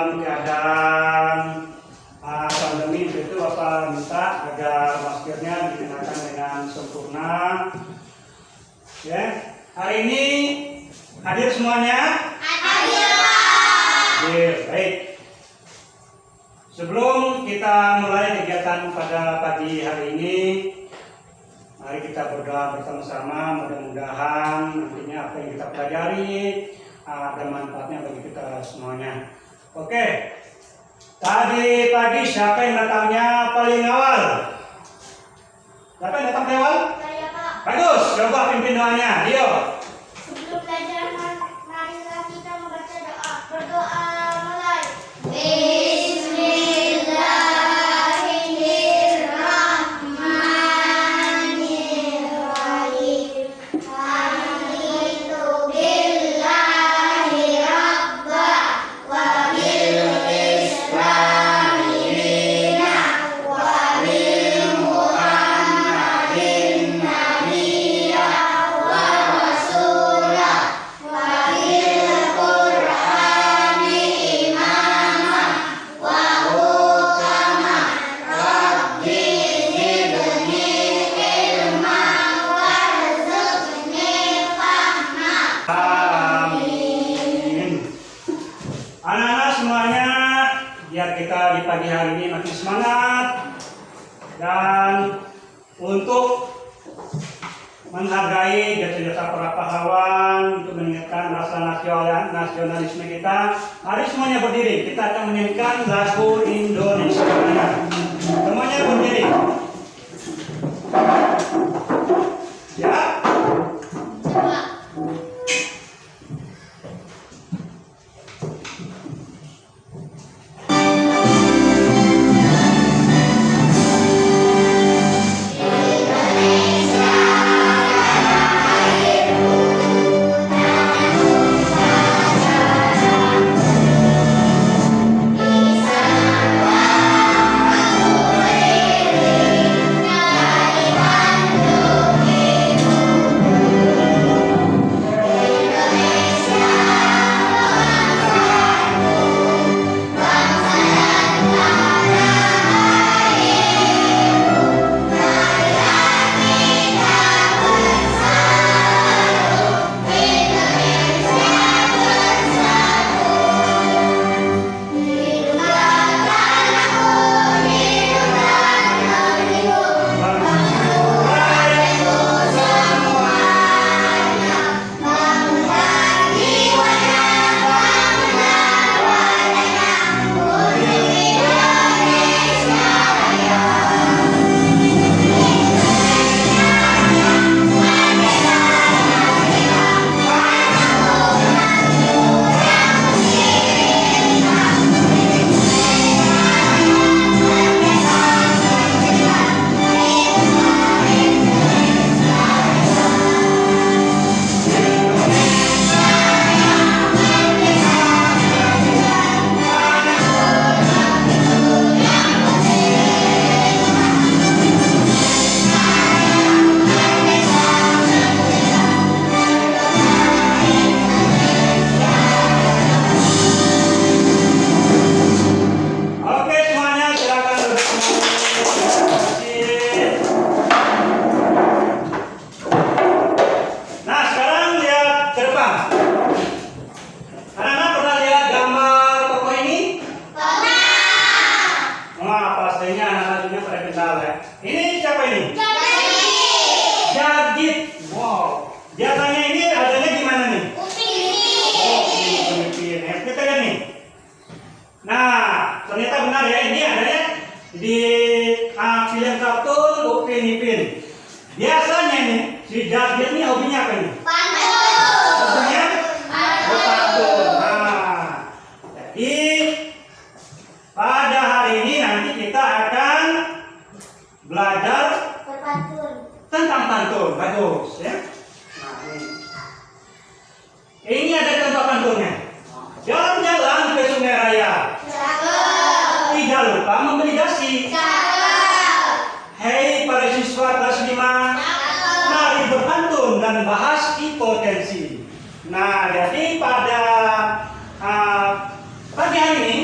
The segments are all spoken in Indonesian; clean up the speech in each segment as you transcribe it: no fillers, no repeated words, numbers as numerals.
dalam keadaan pandemi itu Bapak minta agar maskernya dikenakan dengan sempurna. Ya, hari ini hadir semuanya? Hadir, Pak. Hadir, baik. Sebelum kita mulai kegiatan pada pagi hari ini, mari kita berdoa bersama-sama. Mudah-mudahan nantinya apa yang kita pelajari ada manfaatnya bagi kita semuanya. Oke, tadi pagi siapa yang datangnya paling awal? Siapa yang datang paling awal? Saya, Pak. Bagus, coba pimpin doanya. Dio. Sebelum belajar, marilah kita membaca doa. Berdoa mulai. Anak-anak semuanya, biar kita di pagi hari ini makin semangat dan untuk menghargai jasa-jasa para pahlawan, untuk meningkatkan rasa nasionalisme kita. Mari semuanya berdiri, kita akan menyanyikan lagu Indonesia Raya. Semuanya berdiri. Ya. Ini siapa ini? Jargit. Wow. Biasanya ini adanya di mana nih? Upin. Kita lihat nih. Nah, ternyata benar ya, ini adanya di film kartun Upin Ipin. Biasanya nih si Jargit ini hobinya apa nih? Hobinya pantun. Nah, jadi pada hari ini nanti kita akan belajar tentang pantun. Bagus ya. Nah, ini ada contoh pantunnya. Jalan-jalan ke Sungai Raya. Tidak lupa membeli dasi. Hei para siswa kelas 5, mari berpantun dan bahas hipotensi. Nah, jadi pada pagi hari ini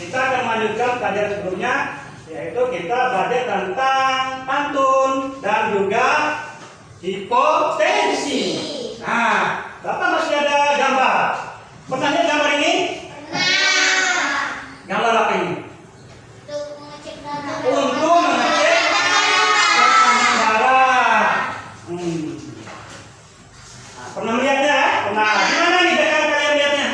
kita akan melanjutkan pelajaran sebelumnya, yaitu kita belajar tentang pantun dan juga hipotensi. Nah, Bapak masih ada gambar. Pernah lihat gambar ini? Pernah. Gambar apa ini? Untuk mengecek darah. Untuk mengecek tekanan darah. Nah, pernah melihatnya? Pernah. Gimana nih kalian lihatnya?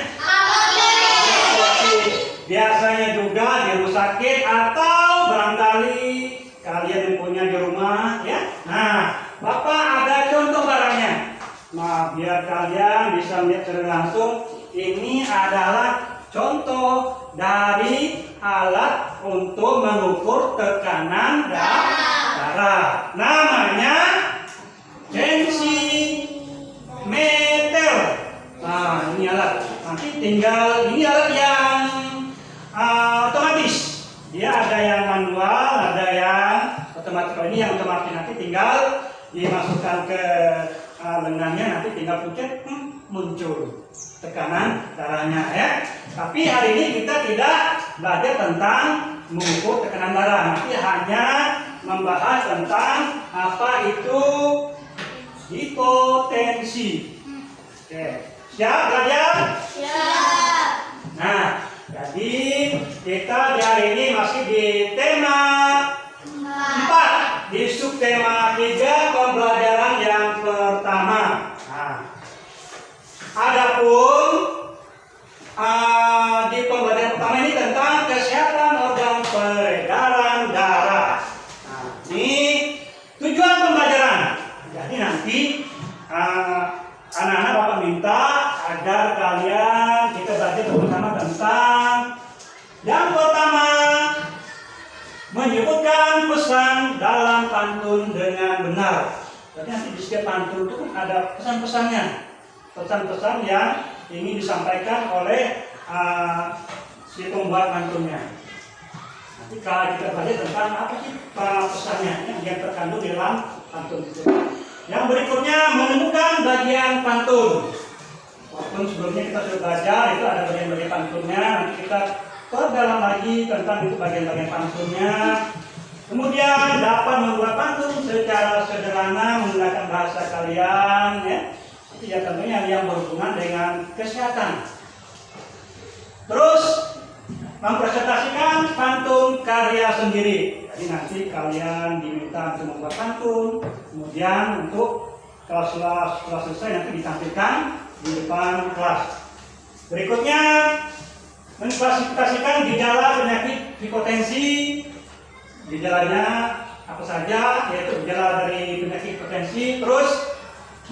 Biasanya juga di rumah sakit atau barangkali kalian yang punya di rumah, ya. Nah, Bapak ada contoh barangnya. Nah, biar kalian bisa melihat secara langsung, ini adalah contoh dari alat untuk mengukur tekanan darah. Namanya tensimeter. Nah, ini alat. Nanti tinggal ini alat yang otomatis. Dia ada yang manual, ada yang otomatis. Kalau ini yang otomatis nanti tinggal dimasukkan ke lengannya, nanti tinggal pencet, muncul tekanan darahnya, ya. Tapi hari ini kita tidak belajar tentang mengukur tekanan darah. Nanti hanya membahas tentang apa itu hipotensi. Oke, siap belajar? Siap. Nah, jadi kita di hari ini masih di tema 4, di subtema 3 pembelajaran yang pertama. Nah, adapun di pembelajaran pertama ini tentang kesehatan organ peredaran darah. Nah, ini tujuan pembelajaran. Jadi nanti anak-anak Bapak minta agar kalian kita belajar bersama tentang yang pertama, menyebutkan pesan dalam pantun dengan benar. Jadi nanti di setiap pantun itu ada pesan-pesannya, pesan-pesan yang ingin disampaikan oleh si pembuat pantunnya. Nanti kalau kita belajar tentang apa sih pesannya yang terkandung di dalam pantun itu. Yang berikutnya, menemukan bagian pantun. Walaupun sebelumnya kita sudah belajar, itu ada bagian-bagian pantunnya. Nanti kita perdalam lagi tentang itu bagian-bagian pantunnya. Kemudian dapat membuat pantun secara sederhana menggunakan bahasa kalian, ya. Itu ya tentunya yang berhubungan dengan kesehatan. Terus mempresentasikan pantun karya sendiri. Jadi nanti kalian diminta untuk membuat pantun, kemudian untuk kelas selesai nanti ditampilkan di depan kelas. Berikutnya, mengklasifikasikan gejala penyakit hipotensi. Gejalanya apa saja, yaitu gejala dari penyakit hipotensi. Terus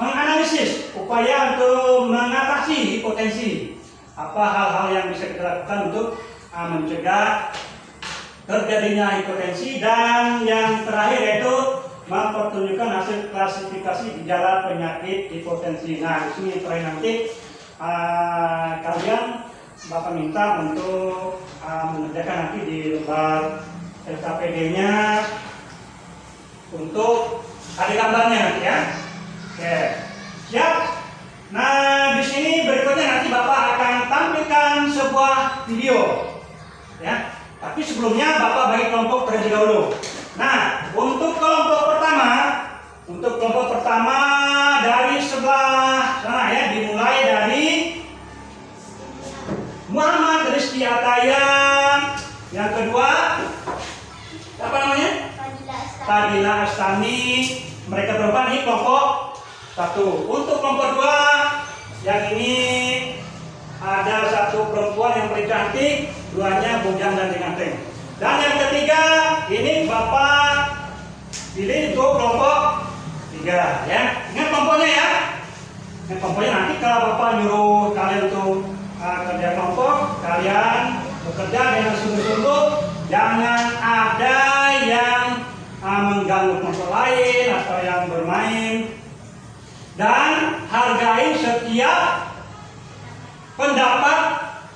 menganalisis upaya untuk mengatasi hipotensi. Apa hal-hal yang bisa kita lakukan untuk mencegah terjadinya hipotensi. Dan yang terakhir yaitu mempertunjukkan hasil klasifikasi gejala penyakit hipotensi. Nah, di sini terakhir nanti kalian Bapak minta untuk mengerjakan nanti di lembar LKPD-nya untuk ada gambarnya nanti, ya. Oke, siap. Nah, di sini berikutnya nanti Bapak akan tampilkan sebuah video, ya. Tapi sebelumnya Bapak bagi kelompok terlebih dahulu. Nah, untuk kelompok pertama dari sebelah sana, ya, dimulai dari Muhammad Rizky Ataya. Yang kedua, apa namanya? Fadila Astani. Mereka berempat nih kelompok 1. Untuk kelompok 2, yang ini ada satu perempuan yang paling cantik, duanya bujang dan ganteng. Dan yang ketiga, ini Bapak pilih untuk kelompok 3, ya. Ingat kelompoknya, ya. Ingat kelompoknya, nanti kalau Bapak nyuruh kalian untuk kerja kelompok, kalian bekerja dengan sungguh-sungguh, jangan ada yang mengganggu kelompok lain atau yang bermain, dan hargai setiap pendapat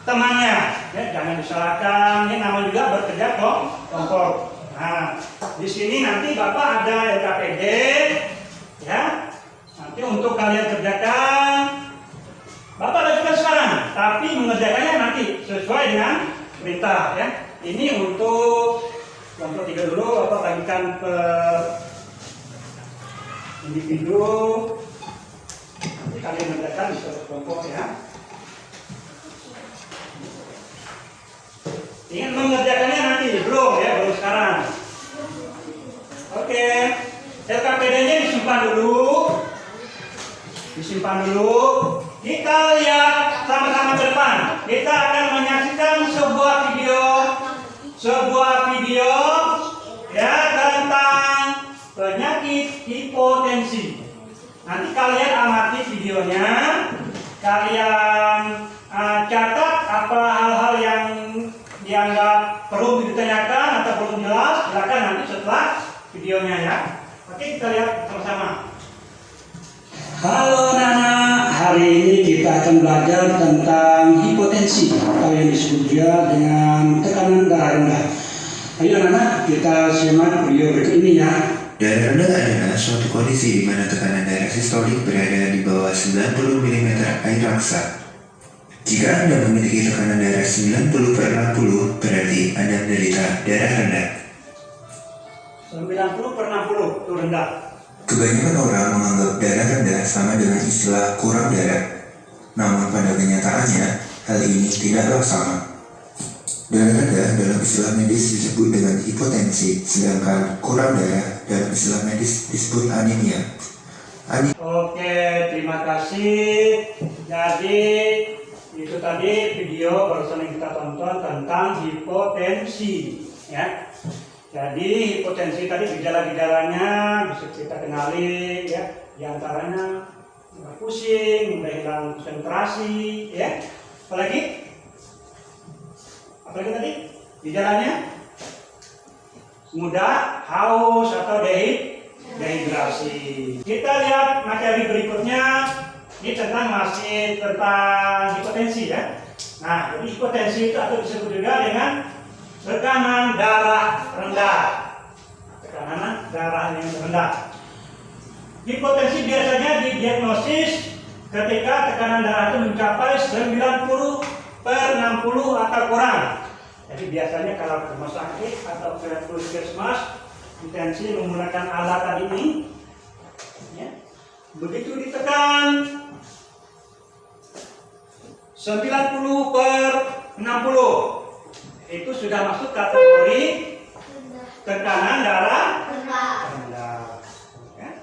temannya, ya. Jangan disalahkan, ini namanya juga bekerja kelompok. Nah, di sini nanti Bapak ada LKPD, ya. Nanti untuk kalian kerjakan, Bapak lakukan sekarang, tapi mengerjakannya nanti sesuai dengan perintah ya. Ini untuk kelompok 3 dulu, Bapak bagikan per individu. Nanti kalian mengerjakan di suatu kelompok ya. Ingin mengerjakannya nanti, belum ya, belum sekarang. Oke, LKPD-nya disimpan dulu. Disimpan dulu. Kita lihat sama-sama ke depan. Kita akan menyaksikan sebuah video ya tentang penyakit hipotensi. Nanti kalian amati videonya, kalian catat apa hal-hal yang dianggap perlu ditanyakan atau belum jelas. Silakan nanti setelah videonya ya. Oke, kita lihat sama-sama. Halo Nana, hari ini kita akan belajar tentang hipotensi atau yang disebut juga dengan tekanan darah rendah. Ayo Nana, kita simak video berikut ini ya. Darah rendah adalah suatu kondisi di mana tekanan darah sistolik berada di bawah 90 mm air raksa. Jika Anda memiliki tekanan darah 90/60, berarti Anda menderita darah rendah. 90/60 itu rendah. Kebanyakan orang menganggap darah rendah sama dengan istilah kurang darah. Namun pada kenyataannya, hal ini tidaklah sama. Darah rendah dalam istilah medis disebut dengan hipotensi, sedangkan kurang darah dalam istilah medis disebut anemia. Oke, terima kasih. Jadi itu tadi video barusan yang kita tonton tentang hipotensi ya. Jadi hipotensi tadi gejala-gejalanya bisa kita kenali ya. Di antaranya pusing, mudah hilang konsentrasi ya. Apalagi tadi gejalanya mudah haus atau dehidrasi. Kita lihat materi berikutnya. Ini masih tentang hipotensi ya. Nah, jadi hipotensi itu atau disebut juga dengan tekanan darah rendah. Tekanan darah yang rendah. Hipotensi biasanya didiagnosis ketika tekanan darah itu mencapai 90/60 atau kurang. Jadi biasanya kalau ke rumah sakit atau ke puskesmas, intensi menggunakan alat tadi ini, ya. Begitu ditekan 90/60 itu sudah masuk kategori tekanan darah rendah. Ya.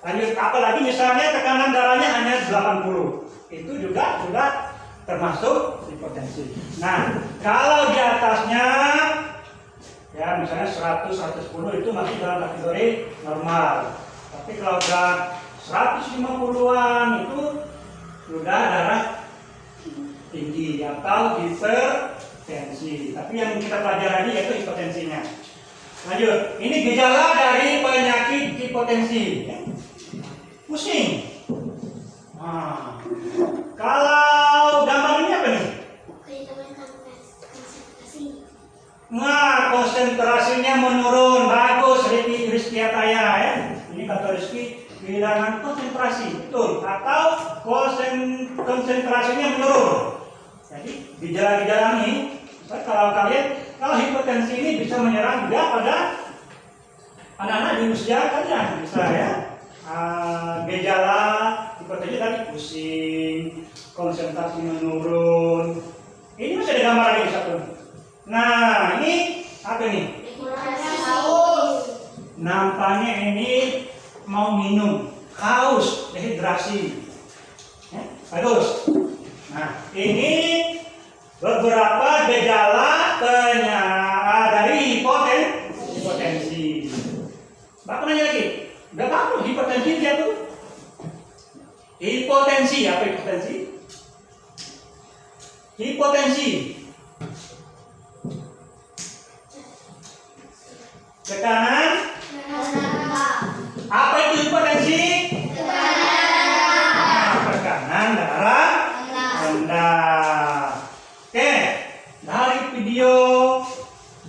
Lanjut, apalagi misalnya tekanan darahnya hanya 80, itu juga sudah termasuk hipotensi. Nah, kalau di atasnya ya misalnya 100-110 itu masih dalam kategori normal. Tapi kalau udah 150-an itu sudah darah tinggi atau hipertensi. Tapi yang kita pelajari yaitu hipotensinya. Lanjut, ini gejala dari penyakit hipotensi. Pusing. Nah, kalau gambar ini apa nih? Nah, konsentrasinya menurun. Bagus, Rizky Ataya ya. Ini kata Rizky, kehilangan konsentrasi, betul. Atau konsentrasinya menurun. Jadi gejala-gejala ini, kalau hipotensi ini bisa menyerang juga pada anak-anak di usia kalian, bisa ya. Gejala hipotensi tadi pusing, konsentrasi menurun. Ini masih ada gambar lagi satu. Nah, ini apa nih? Nampaknya ini mau minum, haus, dehidrasi. Ya, bagus. Nah, ini beberapa gejala dari hipotensi. Bapak nanya lagi, udah tahu hipotensi dia tuh? Hipotensi, apa hipotensi? Hipotensi. Tekanan. Apa itu hipotensi? Tekanan darah rendah. Oke, dari video,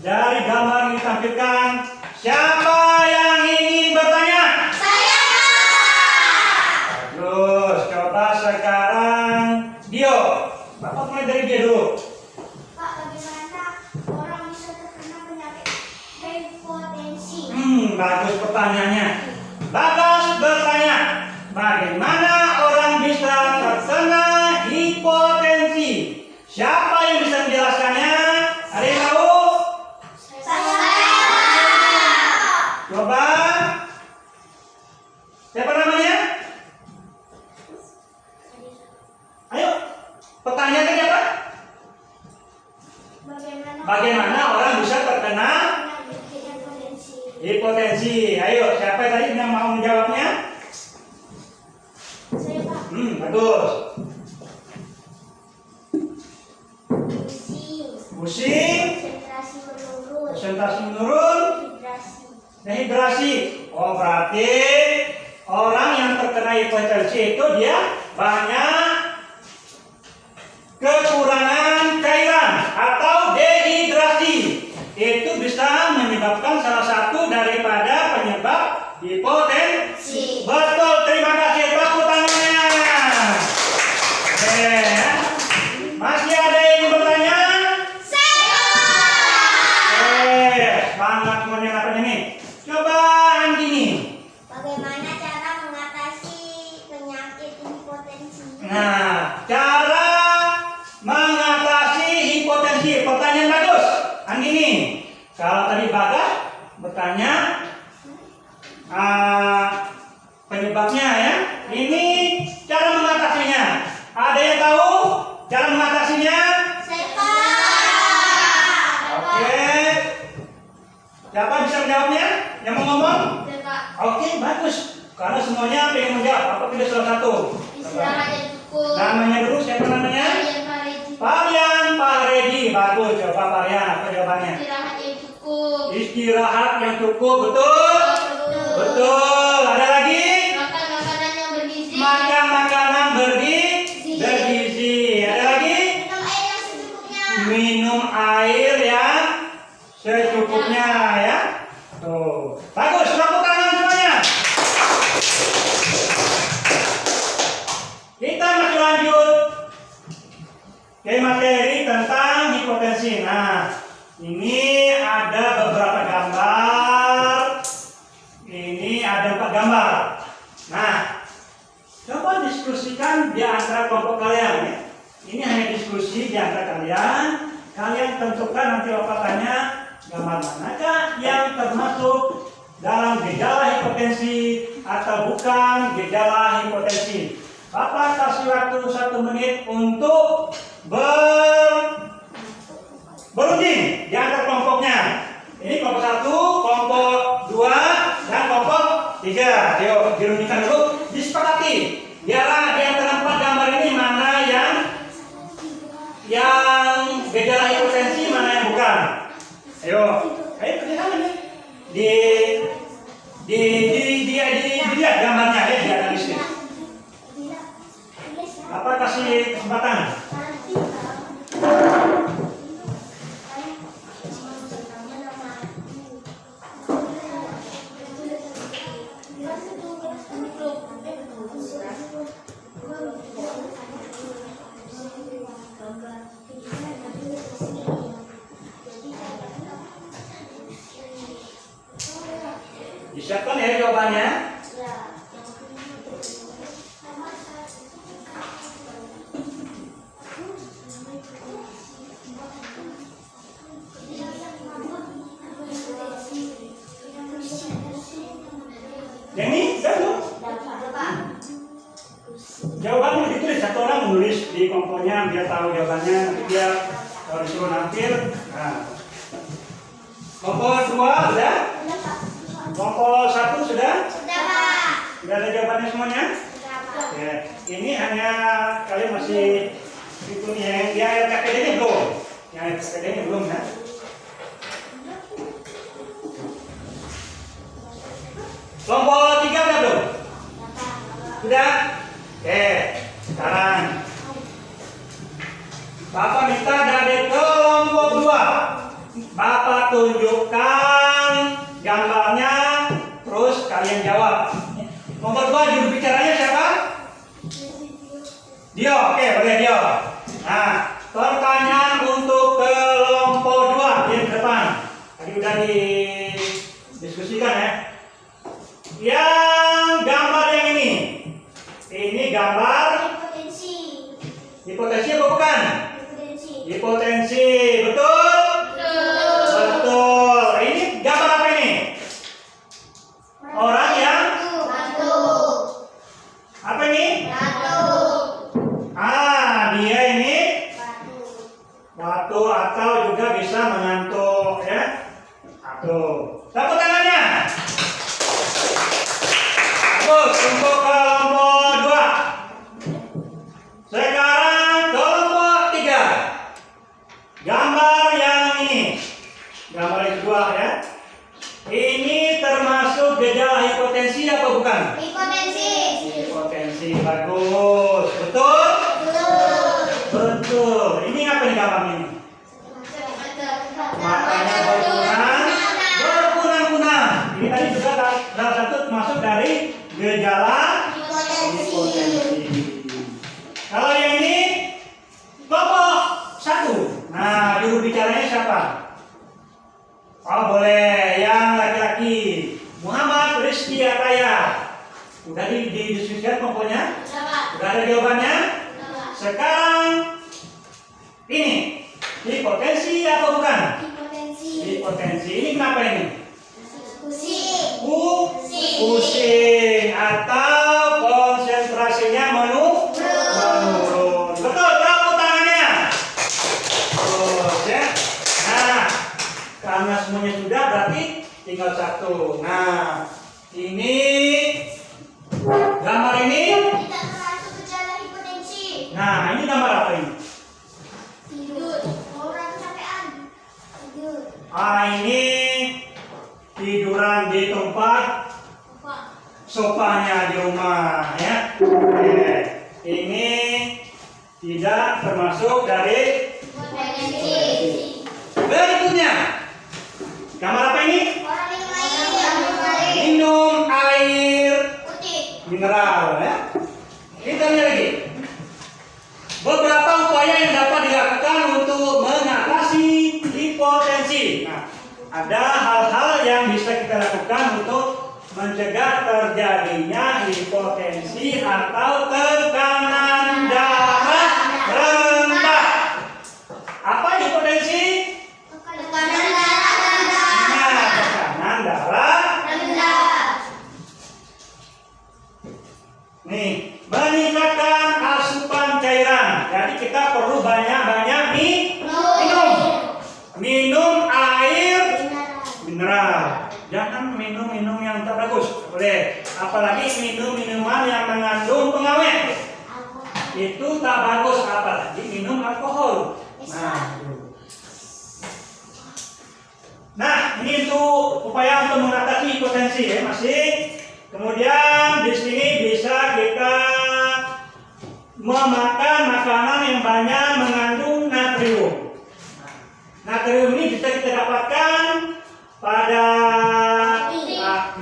dari gambar yang ditampilkan, siapa yang ingin bertanya? Saya. Bagus, coba sekarang Dio. Bapak mulai dari dia dulu. Pak, bagaimana orang bisa terkena penyakit hipotensi? Bagus pertanyaannya. Bagas bertanya, bagaimana orang bisa terkena hipotensi? Siapa yang bisa menjelaskannya? Ada yang tahu? Coba. Siapa namanya? Ayo. Pertanyaannya apa? Bagaimana orang bisa terkena hipotensi? Ayo, siapa tadi yang mau menjawabnya? Saya, Pak. Bagus. Pusing. Pusing, Konsentrasi menurun. konsentrasi menurun, Dehidrasi. dehidrasi. Oh, berarti orang yang terkena hipotensi itu dia banyak kekurangan cairan atau dehidrasi. Itu bisa menyebabkan salah satu daripada penyebab hipotensi. Betul, terima kasih, tepuk tangannya. Masih ada yang bertanya? Semangat semuanya apa ini? Coba Andini. Bagaimana cara mengatasi penyakit hipotensi? Nah, cara mengatasi hipotensi. Pertanyaan bagus. Andini. Kalau tadi Bagas bertanya penyebabnya ya. Ini cara mengatasinya. Ada yang tahu cara mengatasinya? Saya, Pak. Oke. Siapa bisa menjawabnya? Yang mau ngomong? Saya, Pak. Oke, bagus. Karena semuanya pengen menjawab. Apa pilih salah satu? Istirahat yang cukup. Namanya dulu siapa namanya? Kalian Pak Redi. Parian Pak Redi. Bagus. Coba Parian, apa jawabannya? Istirahat yang cukup. Istirahat yang cukup, betul? Betul. Ada lagi? Makan makanan yang bergizi. Makan makanan bergizi. Ada lagi? Minum air yang secukupnya. Minum air yang secukupnya ya. Tuh. Bagus, tepuk tangan semuanya. Kita masih lanjut ke materi tentang hipotensi. Nah, ini ada beberapa gambar. Ini ada 4 gambar. Nah, coba diskusikan di antara kelompok kalian ya. Ini hanya diskusi di antara kalian. Kalian tentukan nanti opatannya gambar manakah yang termasuk dalam gejala hipotensi atau bukan gejala hipotensi. Bapak kasih waktu 1 menit untuk berunding di antara kelompoknya. Ini kelompok 1, kelompok 2, dan kelompok 3. Ayo dirundingkan dulu, disepakati. Biarlah di antara 4 gambar ini mana yang gejala hipotensi, mana yang bukan. Ayo kerjakan ini. Dilihat gambarnya ya, dianalisis. Apa kasih kesempatan? Disiapkan ya jawabannya. Denny, belum? Jawabannya ditulis, satu orang menulis di kelompoknya, dia tahu jawabannya, nanti dia kalau disuruh nampil. Nah. Kelompok 2 sudah? Kelompok 1 sudah? Sudah, Pak. Sudah ada jawabannya semuanya? Sudah, Pak. Ya, ini hanya kalian masih itu yang LKPD-nya belum. Yang LKPD-nya belum ya. Kelompok 3 udah belum? Sudah? Oke, sekarang Bapak minta dari kelompok 2. Bapak tunjukkan gambarnya, terus kalian jawab. Kelompok 2 juru bicaranya siapa? Dio, oke, boleh Dio. Nah, pertanyaan untuk kelompok 2 yang depan. Tadi udah didiskusikan ya. Yang gambar yang ini gambar Hipotensi. hipotensi apa bukan? Hipotensi. Hipotensi, betul? Betul. Ini gambar apa ini? Orang yang Batu. apa ini? Batu. Dia ini Batu. batu atau juga bisa mengantuk ya. Tuh. Tepuk tangannya. Bagus untuk kelompok 2. Sekarang kelompok 3. Gambar yang ini. Gambar yang kedua ya. Ini termasuk gejala hipotensi apa bukan? Hipotensi. Hipotensi, bagus. Betul? Betul. Ini apa nih gambar ini? Matanya berkunang-kunang. Ini tadi juga salah satu masuk dari gejala hipotensi. Kalau yang ini kelompok 1. Nah, juru bicaranya siapa? Oh, boleh yang laki-laki. Muhammad Rizky Ataya. Udah didiskusikan pokoknya? Udah ada jawabannya? Sekarang ini hipotensi apa bukan? Hipotensi. Ini kenapa ini? Pusing atau konsentrasinya menurun. Betul, tepuk tangannya. Terus ya. Nah, karena semuanya sudah berarti tinggal satu. Nah, ini gambar ini. Nah, ini gambar apa ini? Ini tiduran di tempat sofanya di rumah ya. Ini tidak termasuk dari berikutnya. Gambar apa ini? Minum air mineral ya. Kita lihat lagi. Beberapa upaya yang dapat dilakukan untuk mengatasi hipotensi. Nah, ada hal-hal yang bisa kita lakukan untuk mencegah terjadinya hipotensi atau tekanan darah rendah. Apa hipotensi? Tekanan darah rendah. Nah, tekanan darah. Nih, meningkatkan asupan cairan. Jadi kita perlu banyak-banyak minum air mineral. Jangan minum yang tak bagus. Boleh. Apalagi minum minuman yang mengandung pengawet. Itu tak bagus. Apalagi minum alkohol. Nah, ini untuk upaya untuk mengatasi hipotensi ya, masih. Kemudian di sini bisa kita memakan makanan yang banyak mengandung natrium. Natrium ini bisa kita dapatkan pada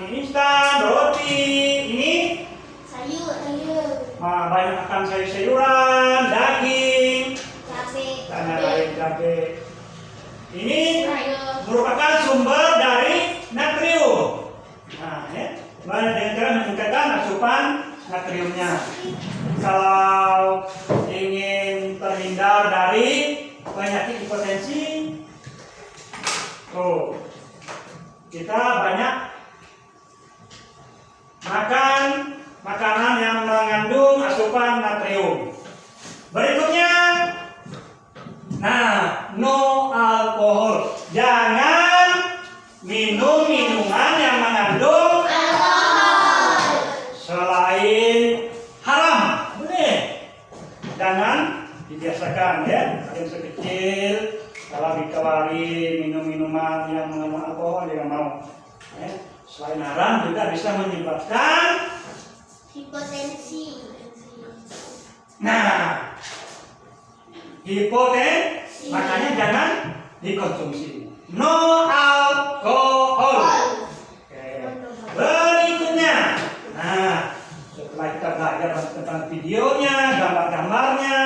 mie instan, roti, ini banyak makan sayur-sayuran, daging, dan lain cabai. Ini merupakan sumber dari natrium. Nah, ya, dengan cara meningkatkan asupan natriumnya. Kalau ingin terhindar dari penyakit hipotensi, kita banyak makan makanan yang mengandung asupan natrium. Berikutnya, no alkohol. Jangan minum minuman yang mengandung alkohol. Selain haram, boleh. Jangan dibiasakan ya. Yang sekecil kalau ditawari minum minuman yang mengandung alkohol jangan mau. Ya. Selain haram juga bisa menyebabkan Hipotensi. Nah, hipotensi, makanya jangan dikonsumsi. No alkohol. Oke. Berikutnya, setelah kita belajar tentang videonya, gambar-gambarnya,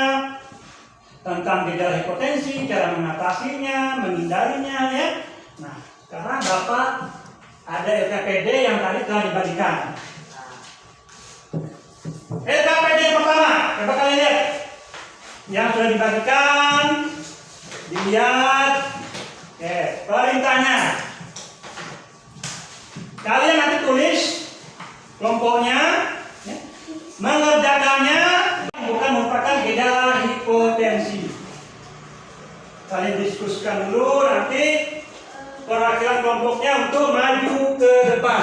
tentang gejala hipotensi, cara mengatasinya, menghindarinya ya. Nah, sekarang Bapak ada LKPD yang tadi telah dibagikan. LKPD yang pertama, coba kalian lihat. Yang sudah dibagikan, dilihat. Perintahnya. Kalian nanti tulis kelompoknya, ya. Mengerjakannya bukan merupakan gejala hipotensi. Kalian diskusikan dulu nanti perwakilan kelompoknya untuk maju ke depan.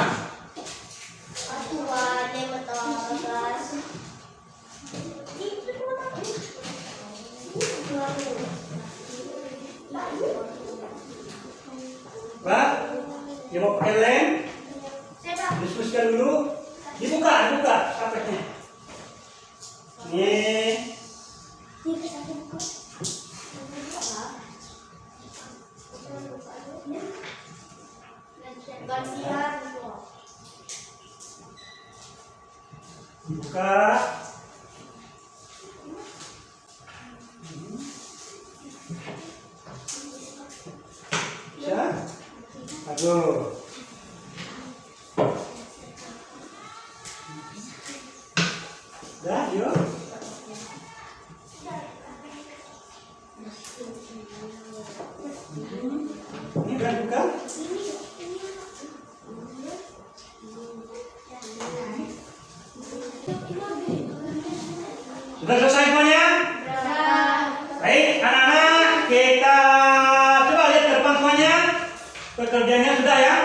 Pak, ya mau pakai lem? Diskusikan dulu. Dibuka kapetnya. Nih. Dibuka. Bisa? Aduh. Dah, yuk. Ini udah buka? Sudah selesai semuanya? Baik, anak-anak, kita coba lihat ke depan semuanya. Pekerjaannya sudah ya?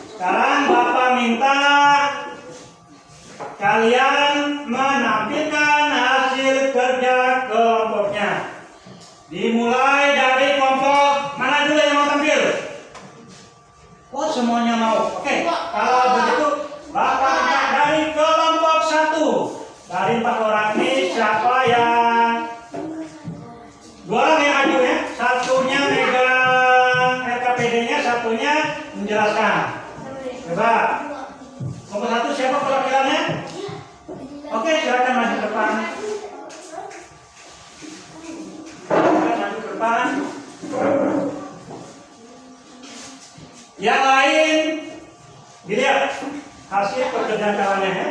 Sekarang Bapak minta kalian menampilkan hasil kerja kelompoknya. Dimulai dari kelompok mana dulu yang mau tampil? Oh, semuanya mau. Oke, kalau begitu Bapak minta dari kelompok 1. Dari 4 orang ini siapa yang 2 orang yang maju ya? Satunya megang LKPD-nya, satunya menjelaskan. Coba. Kelompok 1 siapa perwakilannya? Oke, silakan maju ke depan. Silakan maju ke depan. Yang lain dilihat hasil pekerjaan kawannya ya.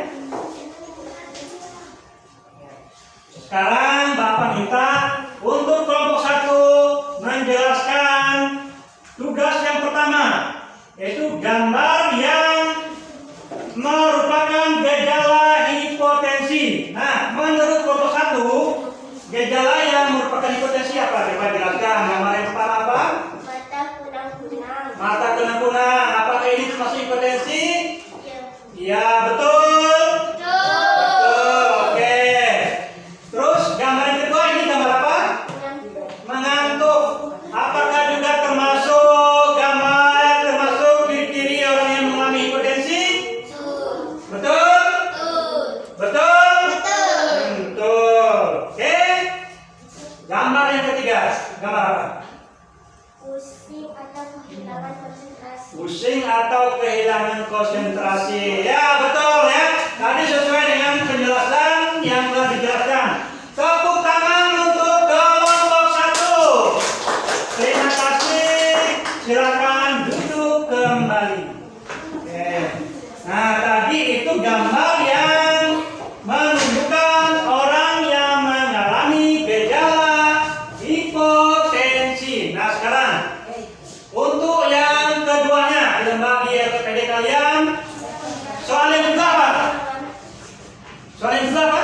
Sekarang Bapak minta untuk kelompok 1 menjelaskan tugas yang pertama, yaitu gambar yang merupakan gejala hipotensi. Nah, menurut kelompok 1, gejala yang merupakan hipotensi apa? Coba jelaskan. Gambar yang pertama apa? Mata kunang-kunang. Apakah ini termasuk hipotensi? Iya, betul. Pusing atau kehilangan konsentrasi. Ya, betul ya. Tadi sesuai dengan penjelasan yang telah dijelaskan. Tepuk tangan untuk kelompok 1. Terima kasih. Silakan duduk kembali. Oke. Nah, tadi itu gambar yang menunjukkan orang yang mengalami gejala hipotensi. Nah, sekarang untuk yang keduanya, bagi LKPD kalian, soal yang juga apa? Soal yang juga apa?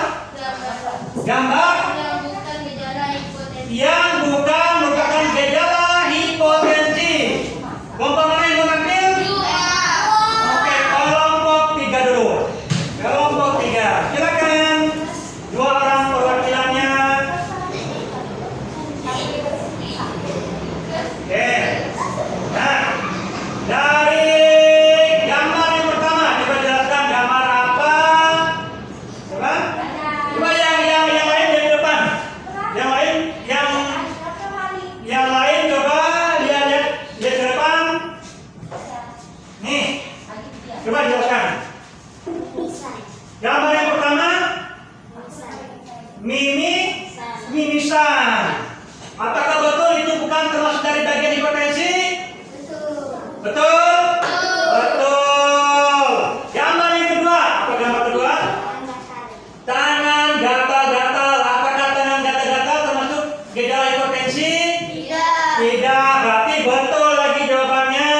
Gambar yang bukan merupakan gejala hipotensi. Kelompok mana yang mau tampil? Oke, kelompok 3 dulu. Kelompok 3, silakan. 2 orang perwakilannya. Oke. Nah, dari gambar yang pertama, coba jelaskan gambar apa? Coba yang lain dari depan. Yang lain yang apakah betul itu bukan termasuk dari bagian hipotensi? Betul. Betul? Betul. Gambar yang kedua, apa gambar kedua? Tangan gatal-gatal. Apakah tangan gatal-gatal termasuk gejala hipotensi? Tidak. Tidak, berarti betul lagi jawabannya.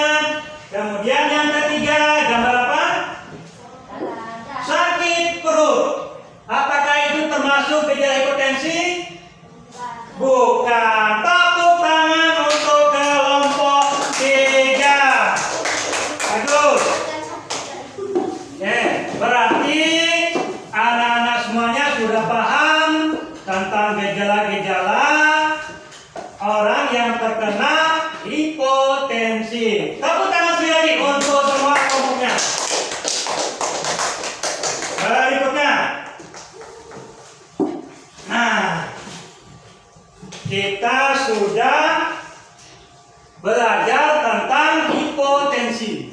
Kemudian yang ketiga, gambar apa? Sakit perut. Apakah itu termasuk gejala hipotensi? Bukan. Tepuk tangan untuk kelompok 3. Bagus. Berarti anak-anak semuanya sudah paham tentang gejala-gejala orang yang terkena hipotensi. Tepuk tangan sekali lagi untuk semua kelompoknya. Berikutnya. Nah, kita sudah belajar tentang hipotensi.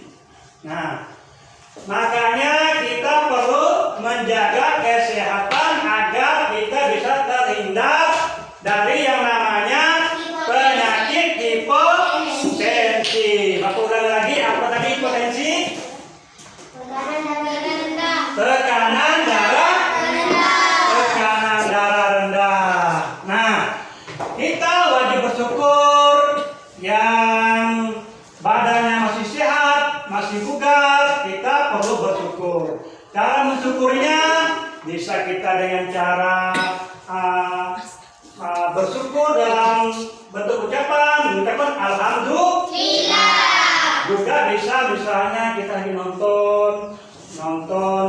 Nah, makanya kita perlu menjaga kesehatan agar kita bisa terhindar dari yang namanya penyakit hipotensi. Bapak ulangi lagi, apa tadi hipotensi? Tekanan darah rendah. Nah, kita wajib bersyukur yang badannya masih sehat, masih bugar, kita perlu bersyukur. Cara mensyukurinya bisa kita dengan cara bersyukur dalam bentuk ucapan, mengucapkan alhamdulillah. Juga bisa misalnya kita lagi nonton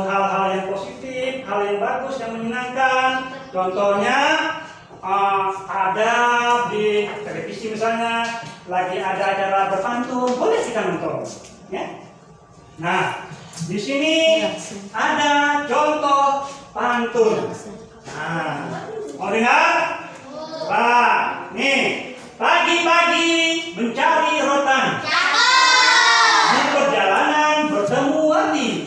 hal-hal yang positif, hal yang bagus, yang menyenangkan. Contohnya ada di televisi misalnya lagi ada acara berpantun, boleh kita nonton, ya. Nah, di sini ada contoh pantun. Nah, mau dengar? Pak, nih, pagi-pagi mencari rotan. Di perjalanan bertemu hati.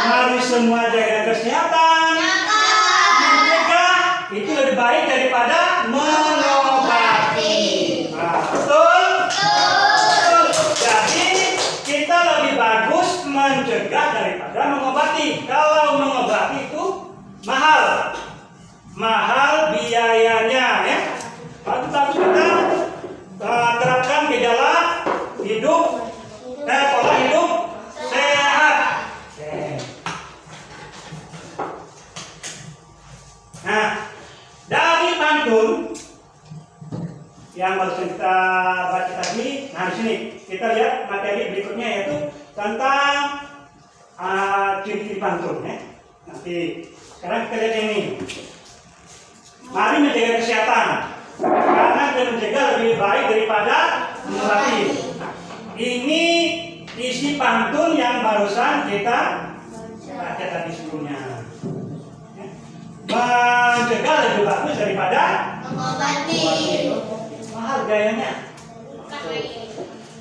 Mari semua jaga kesehatan. Mencegah itu lebih baik daripada mengobati. Nah, betul? Betul. Jadi kita lebih bagus mencegah daripada mengobati. Kalau mengobati itu mahal biayanya, ya. Bagus kita terapkan gejala pola hidup sehat. Nah, dari pantun yang baru kita baca tadi, nah di sini kita lihat materi berikutnya yaitu tentang ciri-ciri pantun, ya. Nanti sekarang kita lihat ini. Mari menjaga kesehatan, karena mencegah lebih baik daripada mengobati. Ini isi pantun yang barusan kita baca tadi sebelumnya. Mencegah lebih bagus daripada Mengobati. mahal gayanya.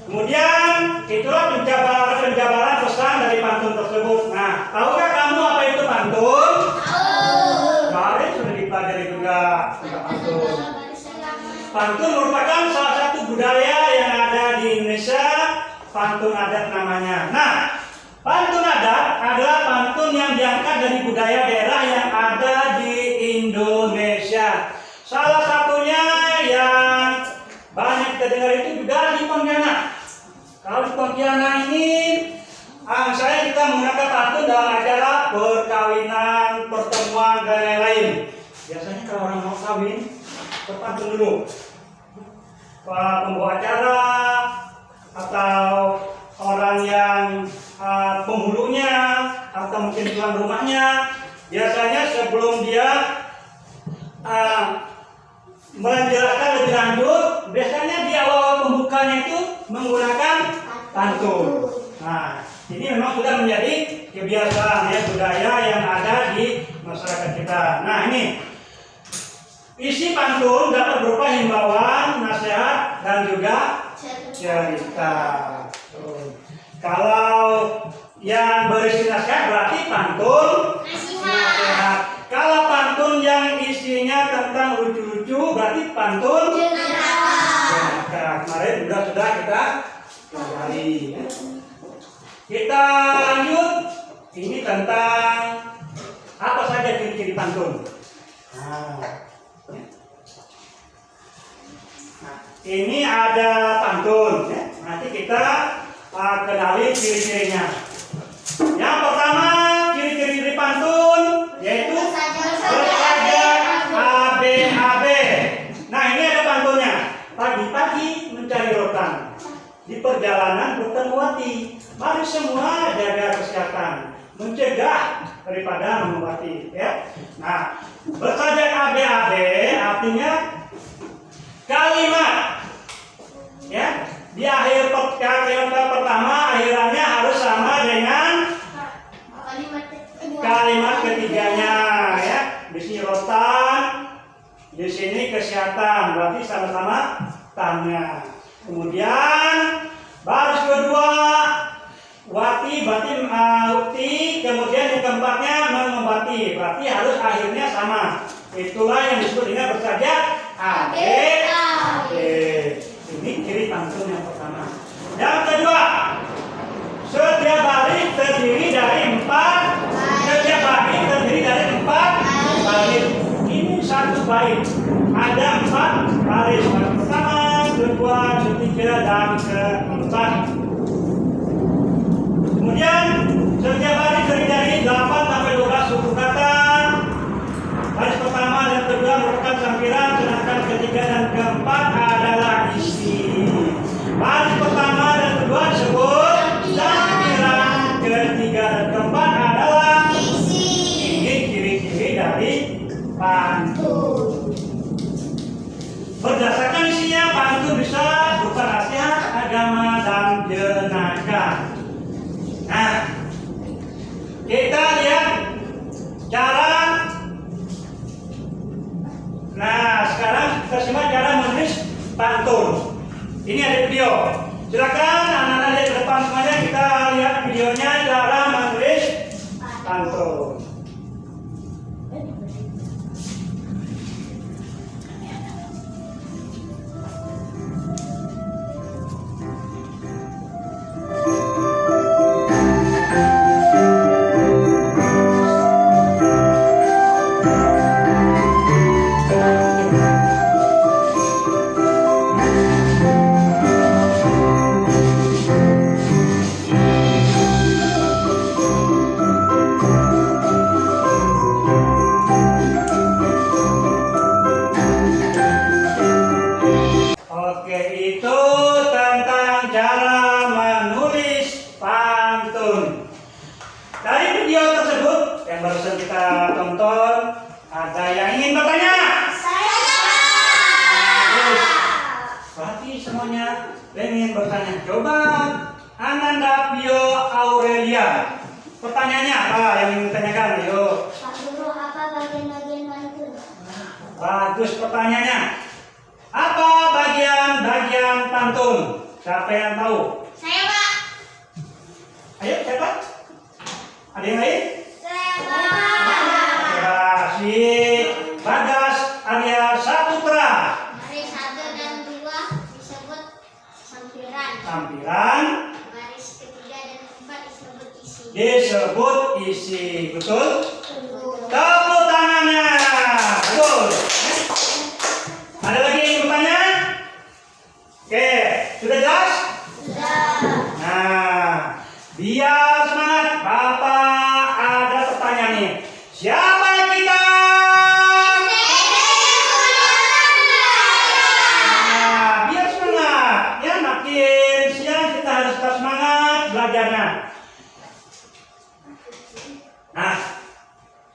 Kemudian itulah penjabaran pesan dari pantun tersebut. Nah, tahukah kamu apa itu pantun? Kemarin sudah dipelajari juga tentang pantun. Pantun merupakan salah satu budaya yang ada di Indonesia, pantun adat namanya. Nah, pantun adat adalah pantun yang diangkat dari budaya daerah yang ada di Indonesia. Salah satunya yang banyak kita dengar itu juga di Pontianak. Kalau di Pontianak ini, saya kita menggunakan pantun dalam acara perkawinan, pertemuan dan lain-lain. Biasanya kalau orang mau kawin, berpantun dulu. Pembawa acara atau orang yang penghulunya atau mungkin tuan rumahnya, biasanya sebelum dia menjelaskan lebih lanjut, biasanya di awal pembukanya itu menggunakan pantun. Nah, ini memang sudah menjadi kebiasaan, ya, budaya yang ada di masyarakat kita. Nah, ini isi pantun dapat berupa himbauan, nasihat, dan juga cerita. Kalau yang berisi nasihat berarti pantun nasihat. Kalau pantun yang isinya tentang lucu-lucu berarti pantun jenaka. Kemarin sudah kita pelajari. Kita lanjut. Ini tentang apa saja ciri-ciri pantun. Nah, ini ada pantun. Nanti kita kenali ciri-cirinya. Yang pertama, ciri-ciri pantun yaitu bersaja ABAB. Nah, ini ada pantunnya. Pagi-pagi mencari rotan, di perjalanan bertemu hati. Mari semua jaga kesehatan, mencegah daripada mengobati. Ya. Nah, bersaja ABAB artinya kalimat. Ya, di akhir kalimat pertama akhirannya harus sama dengan kalimat ketiganya, ya. Di sini rotan, di sini kesehatan, berarti sama-sama tanya. Kemudian baris kedua wati, berarti uti, kemudian yang keempatnya mengobati, berarti harus akhirnya sama. Itulah yang disebut dengan bersaja ABAB. Ini ciri pantun yang pertama. Yang kedua, setiap baris terdiri dari 4. Setiap baris terdiri dari 4 baris. Ini satu bait. Ada 4 baris. Pertama, kedua, ketiga, dan keempat. Kemudian setiap baris terdiri dari 8 sampai 12 suku kata. Baris pertama dan kedua merupakan sampiran, sedangkan ketiga dan keempat adalah isi. Baris pertama dan kedua disebut sampiran, ketiga dan keempat adalah isi. Ini ciri-ciri dari pantun. Berdasarkan isinya, pantun bisa berupa nasihat, agama, dan jenaka. Nah, kita lihat cara. Nah, sekarang kita simak cara menulis pantun. Ini ada video. Silakan anak-anak lihat ke depan semuanya. Kita lihat videonya cara menulis pantun. Oke, itu tentang cara menulis pantun. Dari video tersebut yang barusan kita tonton, ada yang ingin bertanya? Bagus. Berarti semuanya ingin bertanya. Coba Ananda Pio Aurelia. Pertanyaannya apa yang ingin ditanyakan? Yuk. Pak Guru, apa bagian-bagian pantun? Bagus pertanyaannya. Apa bagian-bagian pantun? Siapa yang tahu? Saya, Pak. Ayo, siapa? Ada yang lain? Saya, Pak. Ya, si Bagas Arya Saputra. Baris 1 dan 2 disebut sampiran. Sampiran Baris ketiga dan keempat disebut isi. disebut isi. Betul? Tepuk tangannya. Betul. Ada lagi yang bertanya? Oke, sudah jelas? Sudah. Nah, biar semangat, Bapak ada pertanyaan nih. Siapa kita? Nah, biar semangat. Ya, makin siang kita harus tetap semangat belajarnya. Nah,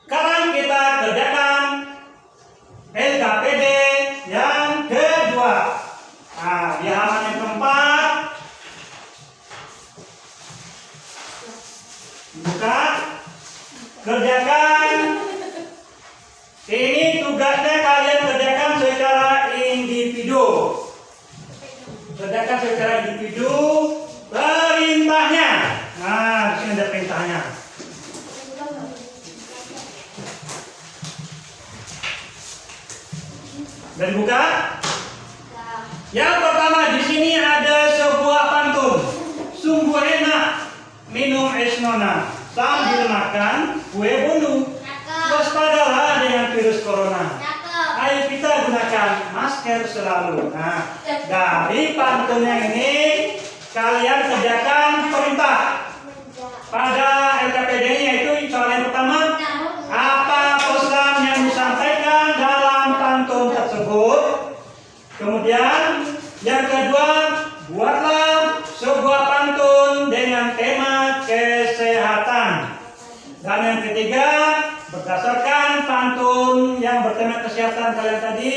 sekarang kita kerjakan LKPD yang kedua. Nah, di halaman yang keempat, buka, kerjakan. Ini tugasnya kalian kerjakan secara individu. Kerjakan secara individu. Perintahnya. Nah, di sini ada perintahnya. Yang pertama di sini ada sebuah pantun. Sungguh enak minum es nona sambil makan kue bolu. Waspadalah dengan virus corona. Ayo kita gunakan masker selalu. Nah, dari pantunnya ini kalian kerjakan perintah pada LKPD-nya, itu soal yang pertama. Apa pesan yang disampaikan dalam pantun tersebut? Kemudian yang kedua, buatlah sebuah pantun dengan tema kesehatan. Dan yang ketiga, berdasarkan pantun yang bertema kesehatan kalian tadi,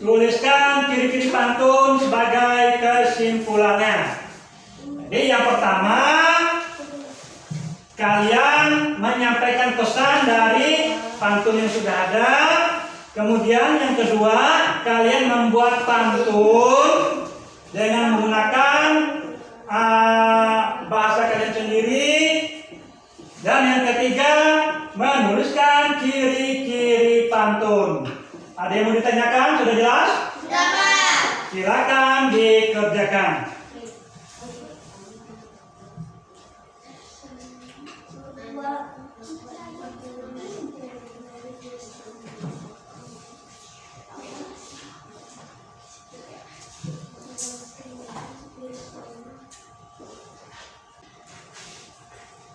tuliskan ciri-ciri pantun sebagai kesimpulannya. Jadi yang pertama, kalian menyampaikan pesan dari pantun yang sudah ada. Kemudian yang kedua, kalian membuat pantun dengan menggunakan bahasa kalian sendiri. Dan yang ketiga, menuliskan ciri-ciri pantun. Ada yang mau ditanyakan? Sudah jelas? Sudah, Pak. Silakan dikerjakan.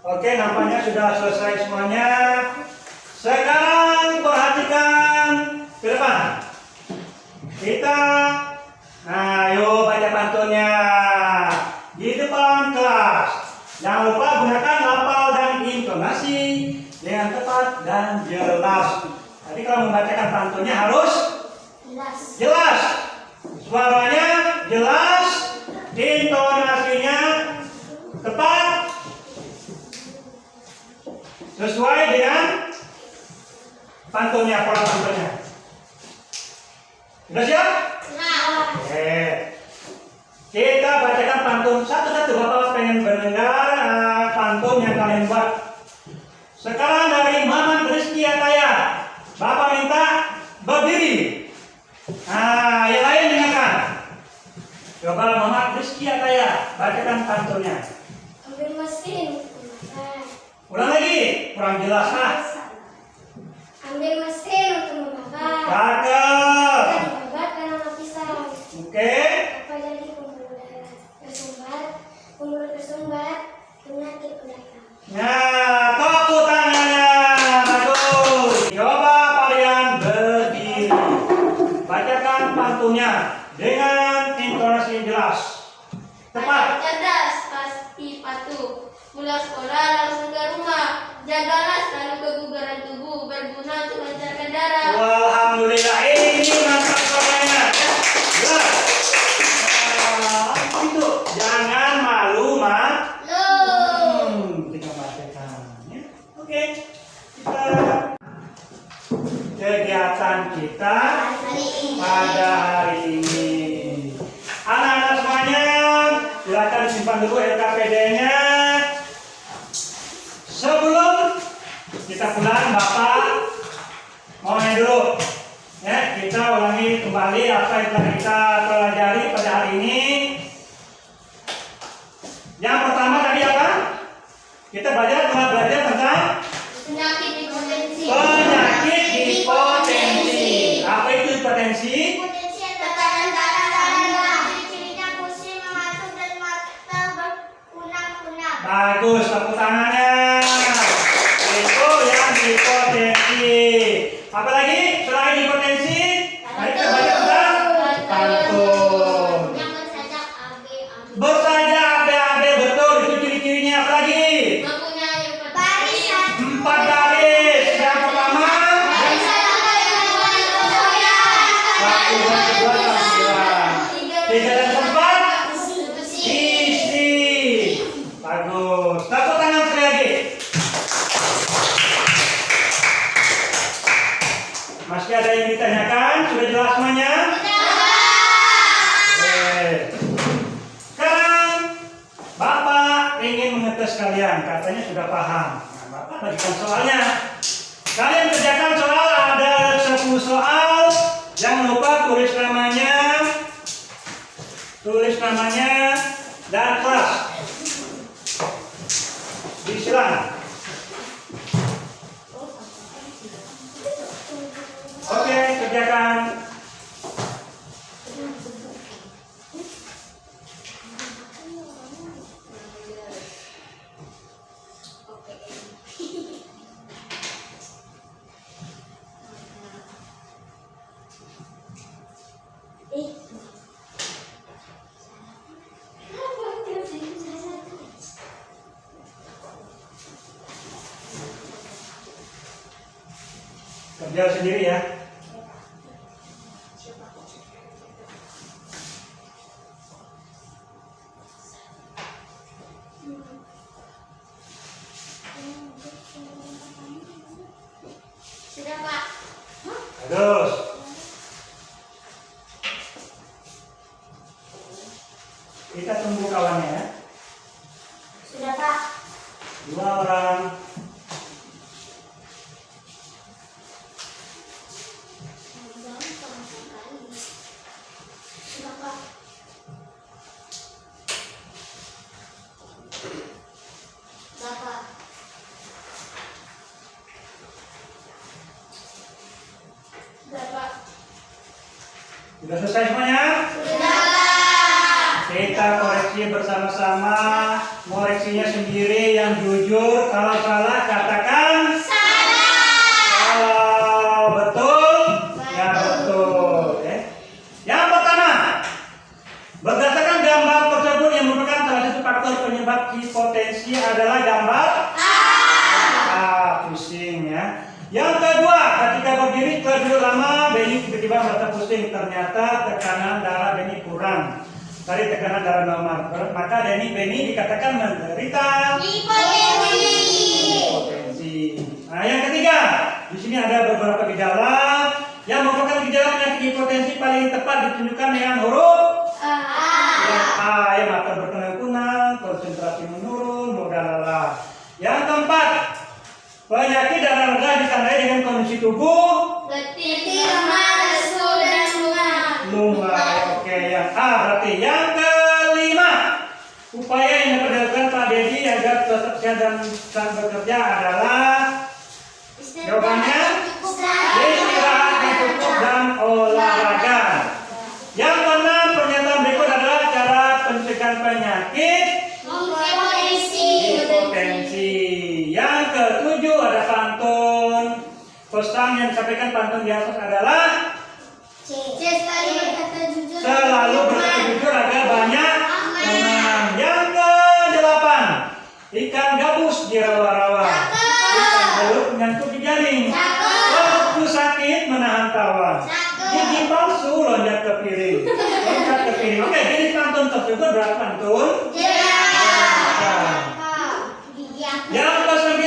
Oke, nampaknya sudah selesai semuanya. Sekarang perhatikan ke depan. Kita, yuk baca pantunnya di depan kelas. Jangan lupa gunakan lafal dan intonasi dengan tepat dan jelas. Jadi kalau membacakan pantunnya harus jelas. Suaranya jelas, intonasinya tepat, sesuai dengan pantunnya, pola pantunnya. Sudah siap? Oke. Kita bacakan pantun satu-satu. Bapak pengen mendengar pantun yang kalian buat. Sekarang dari Maman Rizky Ataya. Bapak minta berdiri. Yang lain dengarkan. Coba Maman Rizky Ataya bacakan pantunnya. Ambil mesin. Ulang lagi, kurang jelas lah. Ambil mesin untuk membakar. Cakep. Dibabat karena pisau. Oke. Apa jadi pembuluh darah tersumbat, penyakit datang. Nah, tepuk tangannya. Bagus. Coba kalian berdiri. Bacakan pantunnya dengan intonasi yang jelas. Tepat. Anak cerdas pasti patuh. Pulang sekolah langsung ke rumah. Jagalah selalu kebugaran tubuh, berguna untuk melancarkan darah. Alhamdulillah, ini mantap suaranya. Jelas. Itu jangan malu, Mak. Kita bacakan. Ya. Oke. Kita kegiatan kita pada hari ini. Anak-anak semuanya, silakan simpan dulu LKPD-nya. Sebelum kita pulang, Bapak mau nanya dulu. Ya, kita ulangi kembali apa yang telah kita pelajari pada hari ini. Yang pertama tadi apa? Kita telah belajar tentang Penyakit hipotensi. penyakit hipotensi. Apa itu hipotensi? Tekanan darah rendah. Ciri-cirinya pusing, mengantuk dan mata berkunang-kunang. Bagus, tepuk tangannya. Itu yang hipotensi. Apa lagi selain hipotensi? Mari kita baca tentang pantun. Yang bersajak AB. Bersajak AB, betul. Itu ciri-cirinya. Apa lagi? Mempunyai barisan. 4 baris. Yang pertama, satu dan kedua tampilan. 3 dan 4, isi. Bagus. Tepuk tangan sekali lagi. Masih ada yang ditanyakan? Sudah jelas semuanya? Oke. Sekarang Bapak ingin mengetes kalian. Katanya sudah paham. Nah, Bapak bagikan soalnya. Kalian kerjakan soal, ada 10 soal. Jangan lupa tulis namanya dan kelas. Disilang. Oke, kerjakan. Kerja sendiri ya. Sudah, Pak. Bagus. Kita tunggu kawannya ya. Sudah, Pak. 2 orang. Sudah, Pak. Sudah, Pak. Sudah, Pak. Sudah selesai semuanya? Sudah, Pak. Kita koreksi bersama-sama. Koreksinya sendiri yang jujur. Kalau salah katakan kalau betul ya betul. Yang pertama, berdasarkan gambar tersebut yang merupakan salah satu faktor penyebab hipotensi adalah gambar A. Pusing ya. Yang kedua, ketika berdiri terlalu lama, Benny tiba-tiba merasa pusing. Ternyata tekanan darah Benny kurang dari tekanan darah normal. Maka Benny dikatakan menderita hipotensi. Nah, yang ketiga, di sini ada beberapa gejala yang merupakan gejala penyakit hipotensi paling tepat ditunjukkan dengan huruf yang A, ya, mata berkunang-kunang, konsentrasi menurun, mudah lelah. Yang keempat, penyakit darah rendah ditandai dengan kondisi tubuh Letih, lemah, lesu, dan lumai. Oke, yang A berarti. Yang kelima, upaya yang dapat dilakukan Pak Dedi agar tetap sehat dan bisa bekerja adalah jawabannya istirahat yang cukup dan olahraga. Yang keenam, pernyataan berikut adalah cara pencegahan penyakit hipotensi. Yang ketujuh ada pantun. Pesan yang disampaikan pantun di atas adalah selalu berkata jujur agar banyak teman. Yang kedelapan, ikan gabus di rawa-rawa, ikan belut menyangkut di jaring, waktu sakit menahan tawa, gigi palsu loncat ke piring. Oke, jadi pantun tersebut berapa pantun? Yang ke-9,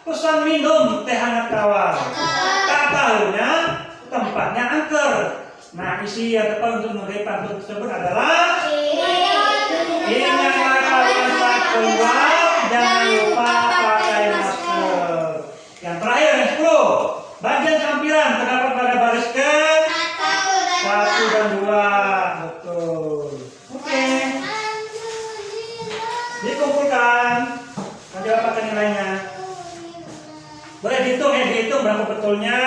pesan minum teh hangat tawar. Tak tahunya tempatnya angker. Nah, isi yang tepat untuk mengenai pantun tersebut adalah ingatlah kawan saat keluar, jangan lupa pakai masker. Yang terakhir yang 10, bagian sampiran terdapat pada baris ke 1 dan 2. Betul. Oke. Dikumpulkan. Nanti dapatkan nilainya. Boleh dihitung ya, dihitung berapa betulnya.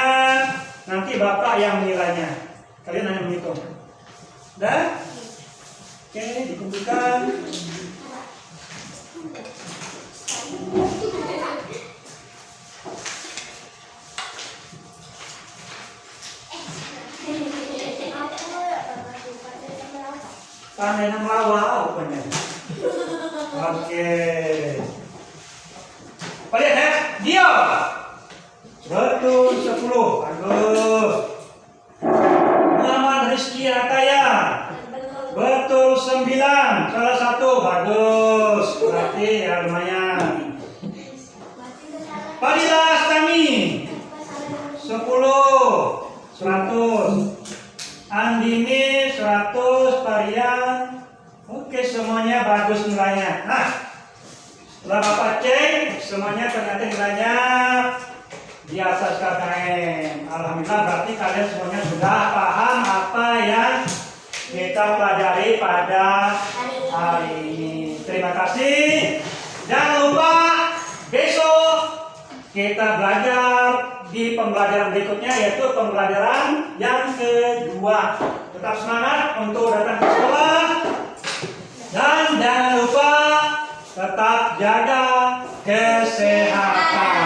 Nanti Bapak yang menilainya. Kalian hanya menghitung. Dah? Oke, dikumpulkan. Panen melawak rupanya. Oke. Apa lihat ya? Dia. Betul 10. Bagus. Muhammad Rizky Ataya. Betul 9. Salah satu. Bagus. Berarti ya lumayan. Fadila Astami. 10. 100. Andini 100. Parian. Oke, semuanya bagus nilainya. Nah, setelah Bapak cek, semuanya ternyata nilainya di atas KKM. Alhamdulillah, berarti kalian semuanya sudah paham apa kita pelajari pada hari ini. Terima kasih. Jangan lupa besok kita belajar di pembelajaran berikutnya, yaitu pembelajaran yang kedua. Tetap semangat untuk datang ke sekolah dan jangan lupa tetap jaga kesehatan.